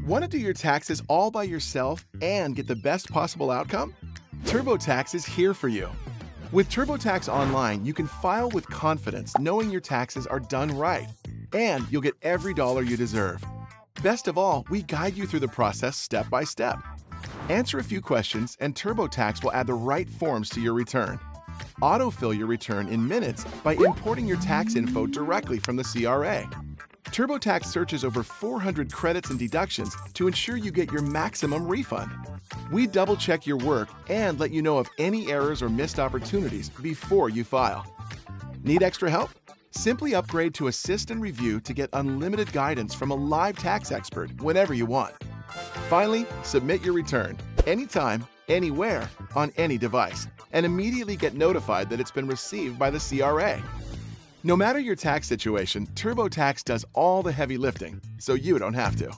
Want to do your taxes all by yourself and get the best possible outcome? TurboTax is here for you. With TurboTax Online, you can file with confidence knowing your taxes are done right, and you'll get every dollar you deserve. Best of all, we guide you through the process step by step. Answer a few questions, and TurboTax will add the right forms to your return. Autofill your return in minutes by importing your tax info directly from the CRA. TurboTax searches over 400 credits and deductions to ensure you get your maximum refund. We double-check your work and let you know of any errors or missed opportunities before you file. Need extra help? Simply upgrade to Assist and Review to get unlimited guidance from a live tax expert whenever you want. Finally, submit your return anytime, anywhere, on any device, and immediately get notified that it's been received by the CRA. No matter your tax situation, TurboTax does all the heavy lifting, so you don't have to.